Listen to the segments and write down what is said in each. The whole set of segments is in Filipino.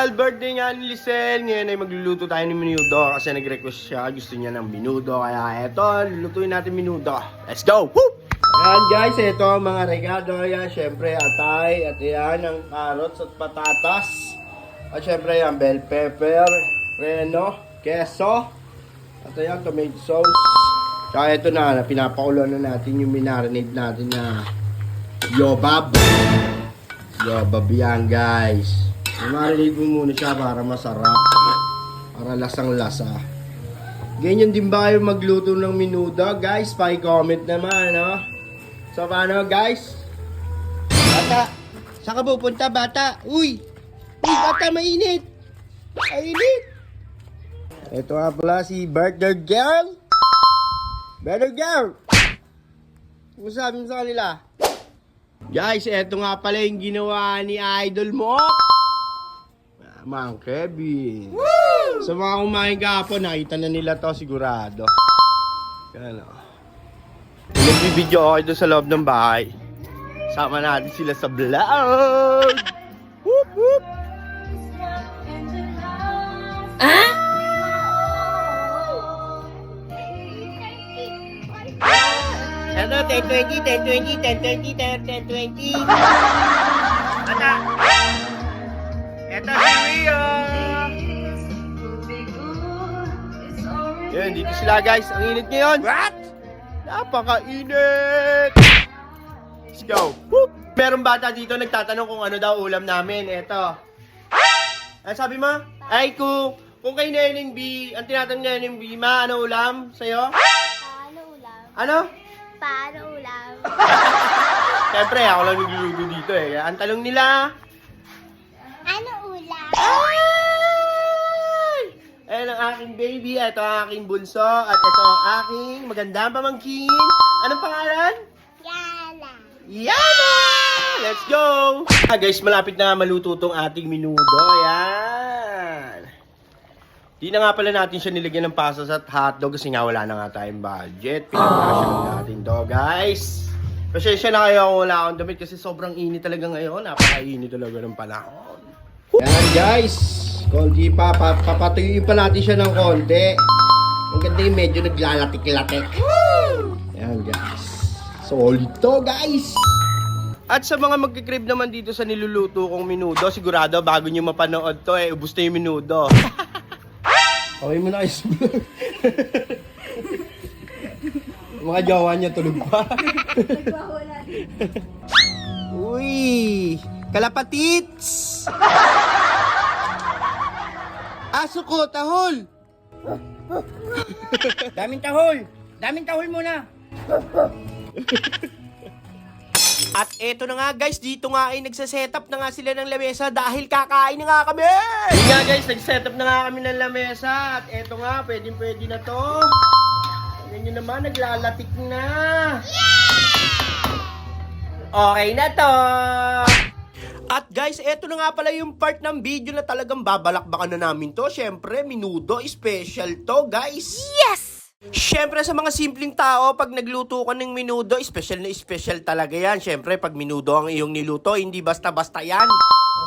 Dahil birthday nga ni Lisel, ngayon ay magluluto tayo ng menudo kasi nag-request siya, gusto niya ng menudo. Kaya eto, lulutuin natin menudo. Let's go! Woo! Ayan guys, eto mga regado. Ayan, syempre atay. At ayan, ang carrots at patatas. At syempre ayan, bell pepper, reno, keso. At ayan, tomato sauce. Kaya ito na, pinapakulo na natin yung minarinade natin na yobab. Yobab yan guys. Marinade mo muna siya para masarap. Para lasang-lasa. Ganyan din ba kayo magluto ng menudo? Guys, paki-comment naman, no? So, paano guys? Bata, saan ka pupunta bata? Uy! Uy, bata, mainit! Mainit! Ito nga pala si Birthday Girl. Birthday Girl! Kung sabi mo sa kanila? Guys, eto nga pala yung ginawa ni Idol mo. Mang Kevin. Woo! Sa mga kumain kahapon, nakita na nila to sigurado. Yan o. Nagbibideo ako doon sa loob ng bahay. Sama natin sila sa vlog. Whoop whoop. Ah? Ano, 10-20, 10-20, 10-20, 10-20. Ano? Eto si Rio. Yan, dito sila guys. Ang init ngayon. What? Napaka-init. Let's go. Whoop. Merong bata dito nagtatanong kung ano daw ulam namin. Eto. Ano sabi mo? Ay, kung kay Neneng B, ang tinatanong ni Neneng B, ma, ano ulam sa'yo? Paano ulam? Ano? Paano ulam? Siyempre, ako lang nagluluto dito eh. Ang tanong nila, Ano ulam? ay! Ayan ang aking baby, ito ang aking bunso, at ito ang aking magandang pamangkin. Anong pangalan? Yana. Yana! Let's go! Guys, malapit na maluto tong ating menudo. Ayan. Di na nga pala natin siya nilagyan ng pasas at hotdog kasi nga wala na nga tayong budget. Pinagkasya lang natin to, guys. Pasensya na kayo kung wala akong damit kasi sobrang init talaga ngayon. Napakainit talaga ng panahon. Ayan, guys. Konti pa. Papatuyuin pa natin siya ng konti. Ang ganda yung medyo naglalatik-latik. Ayan, guys. Solid to, guys. At sa mga magkikrib naman dito sa niluluto kong menudo, sigurado bago nyo mapanood to ubus na yung menudo. Okay mo na guys. Mga jowa niya tulog pa. Uy! Kalapatits! Aso ko, tahol! Daming tahol! Daming tahol muna! At eto na nga guys, dito nga ay nagsasetup na nga sila ng lamesa dahil kakain na nga kami! Yun nga guys, nagsetup na nga kami ng lamesa at eto nga, pwede na to. Ganyan naman, naglalatik na. Okay na to! At guys, eto na nga pala yung part ng video na talagang babalakbakan na namin to. Syempre, menudo, special to guys! Yes! Siyempre sa mga simpleng tao, pag nagluto ka ng menudo, special na special talaga yan. Siyempre, pag menudo ang iyong niluto, hindi basta-basta yan.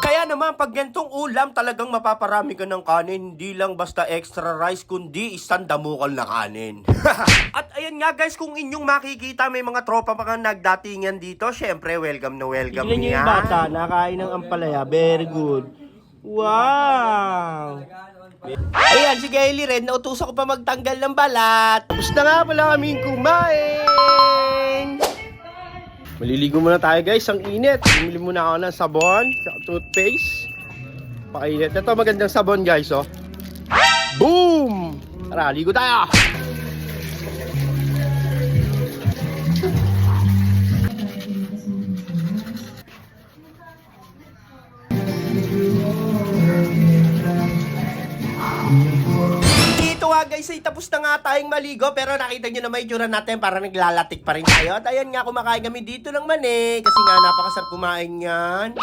Kaya naman, pag gantong ulam, talagang mapaparami ka ng kanin. Hindi lang basta extra rice, kundi isang damukal na kanin. At ayan nga guys, kung inyong makikita, may mga tropa pa nga nagdatingan dito. Siyempre, welcome na welcome niya. Tignan niyo yung bata, nakain ng ampalaya. Very good. Wow! Ayan, si Gaily rin, nautusan ko pa magtanggal ng balat. Tapos na nga pala kaming kumain. Maliligo muna tayo guys, ang init. Bumili muna ako ng sabon, toothpaste. Pakainit. Ito magandang sabon guys, oh. Boom! Tara, ligo tayo! Dito nga guys ay tapos na nga tayong maligo pero nakita nyo naman yung tsura natin para naglalatik pa rin tayo. At ayan nga kumakain kami dito ng mani kasi nga napakasarap kumain yan.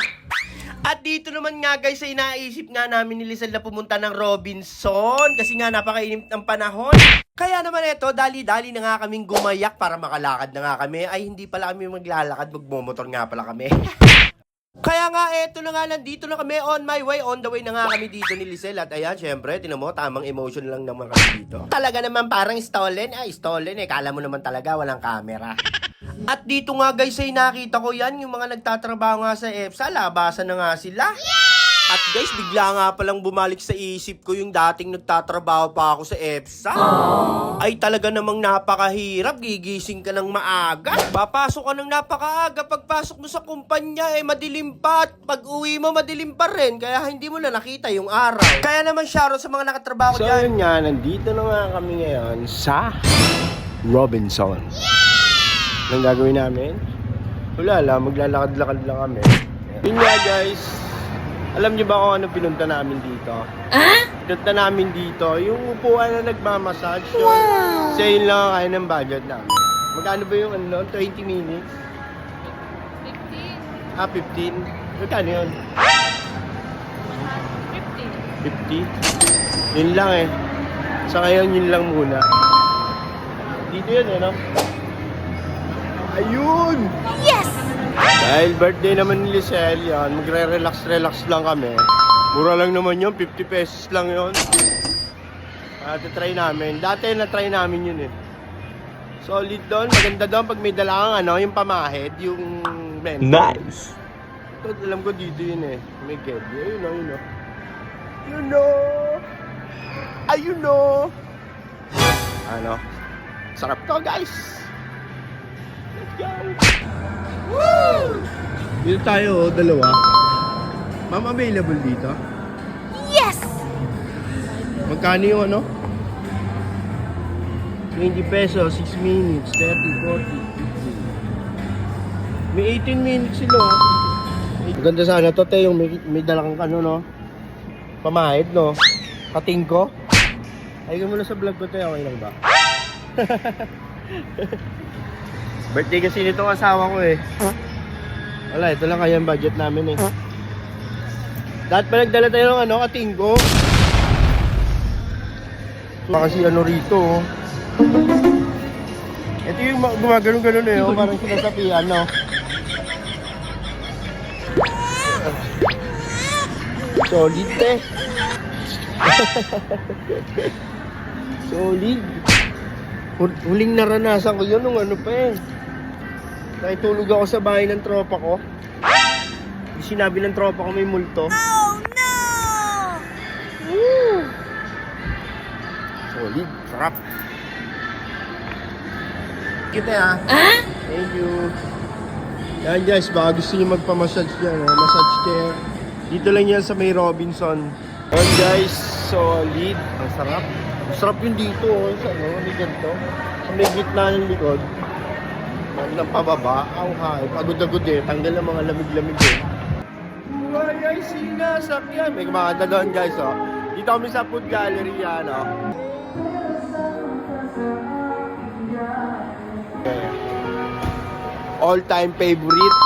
At dito naman nga guys ay naisip nga namin ni Lisel na pumunta ng Robinson kasi nga napakainit ng panahon. Kaya naman ito, dali-dali na nga kaming gumayak para makalakad na nga kami. Ay hindi pala kami maglalakad, magmomotor nga pala kami. Kaya nga, eto na nga, nandito na kami on my way, on the way na nga kami dito ni Lizelle. At ayan, syempre, tinan mo, tamang emotion lang naman kami dito. Talaga naman parang stolen. Ay, stolen eh. Kala mo naman talaga, walang camera. At dito nga guys ay nakita ko yan, yung mga nagtatrabaho nga sa EPSA, labasan na nga sila. At guys, bigla nga palang bumalik sa isip ko yung dating nagtatrabaho pa ako sa EPSA. Ay talaga namang napakahirap, gigising ka ng maaga. Papasok ka ng napakaaga, pagpasok mo sa kumpanya eh madilim pa. At pag uwi mo madilim pa rin, kaya hindi mo na nakita yung araw. Kaya naman shoutout sa mga nakatrabaho dyan. So yun nga, nandito na nga kami ngayon sa Robinson. Anong gagawin namin? Wala lang, maglalakad-lakad lang kami. Yun nga guys, alam niyo ba kung ano pinunta namin dito? Pinunta namin dito, yung upuan na nagmamassage. So, yun lang ang kaya ng budget namin. Magkano ba yung ano, 20 minutes? 15. 15? Magkano yun? 50? 50. Yun lang eh. Sa ngayon, yun lang muna. Dito yun eh, no? Ayun! Yes! Dahil birthday naman ni Lizelle yan, magre-relax lang kami. Mura lang naman yun, 50 pesos lang yun. Try namin. Dati na-try namin yun eh. Solid doon, maganda doon pag may dala kang ano, yung pamahid, yung mentor. Nice! Ito, alam ko dito yun eh. May candy. Ayun o, yun o. Yun o! Ayun o! Ano? Sarap to guys! Let's go! Woo! Dito tayo, dalawa. Ma'am, available dito? Yes! Magkano yung ano? 20 pesos, 6 minutes, 30, 40, 50. May 18 minutes sila. Maganda sana to, te, yung may dalang ano, no? Pamahid, no? Kating ko. Ay, mo na sa vlog ko, te, okay lang ba? Birthday kasi nitong asawa ko eh. Wala, ito lang kaya ang budget namin eh. Dapat pa nagdala tayo ng ano, katingko. So, kasi ano rito oh. Ito yung gumagano'n-ganon eh, oh, parang sinasapian, no? Solid eh. Solid. Huling naranasan ko yun nung ano pa eh. Nakitulog ako sa bahay ng tropa ko. Sinabi ng tropa ko may multo. Oh no! Woo! Solid, sarap. Kita ah. Thank you. Yan guys, baka gusto nyo magpamassage dyan. Massage chair. Dito lang yan sa may Robinson. Yan guys, solid. Ang sarap. Ang sarap yung dito. Sa ano, may ganito. Sa may gitna ng likod. Ng pababa. Ay, pagod-agod eh. Tanggal ang mga lamig-lamig eh. Wow guys, sinasakyan. May kumakanta doon guys oh. Dito kami sa food gallery yan oh. All-time favorite.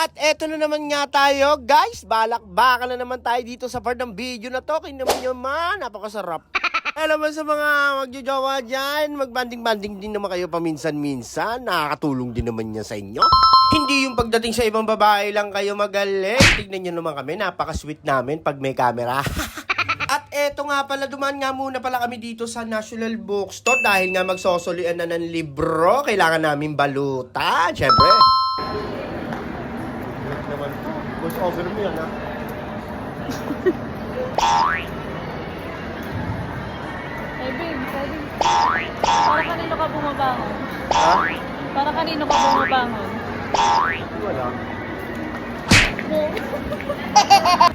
At eto na naman nga tayo, guys. Balak-baka na naman tayo dito sa part ng video na to. Kaya naman, napakasarap. Alam mo sa mga magjojowa dyan, magbanding-banding din naman kayo paminsan-minsan. Nakakatulong din naman niya sa inyo. Hindi yung pagdating sa ibang babae lang kayo magaling. Tignan nyo naman kami, napaka-sweet namin pag may camera. At eto nga pala, dumaan nga muna pala kami dito sa National Bookstore dahil nga magsosolian na ng libro. Kailangan namin balutan, syempre. Naman. Voice over mo yan, ha? Para kanino ka bumabangon? Ha? Para kanino ka bumabangon? Wala.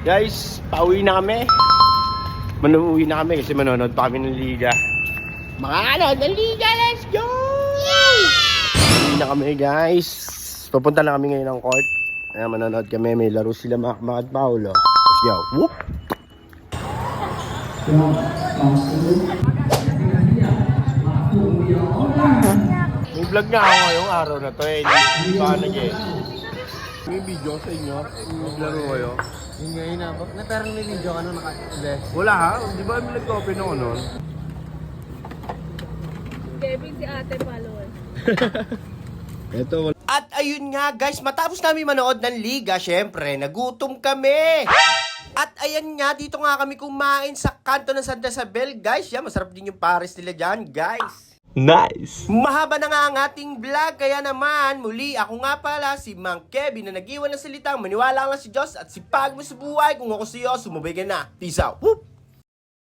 Guys, pauwi na kami. Manuwi na kami kasi manonood pa kami ng liga. Makakanood ng liga, let's go! Pauwi na kami guys. Pupunta na kami ngayon ng court. Ayan, manonood kami. May laro sila Mac at Paolo. Let's go. Whoop! May vlog nga ako ngayong araw na to eh. Hindi pa nag-eh. May video sa inyo. Maglaro kayo. Yun nga yun abot. Na pero may video ka nung naka-hindi. Wala ha? Di ba may nag-open ako nun? Kevin si ate follower. Ito. At ayun nga guys, matapos namin manood ng liga, syempre, nagutom kami. At ayan nga, dito nga kami kumain sa kanto ng Santa Isabel, guys. Yan, masarap din yung pares nila dyan, guys. Nice! Mahaba na nga ang ating vlog, kaya naman, muli, ako nga pala, si Mang Kevin, na nag-iwan ng salitang maniwala lang si Diyos at sipag mo sa buhay. Kung ako si Diyos, sumabay ka na. Peace out. Whoop!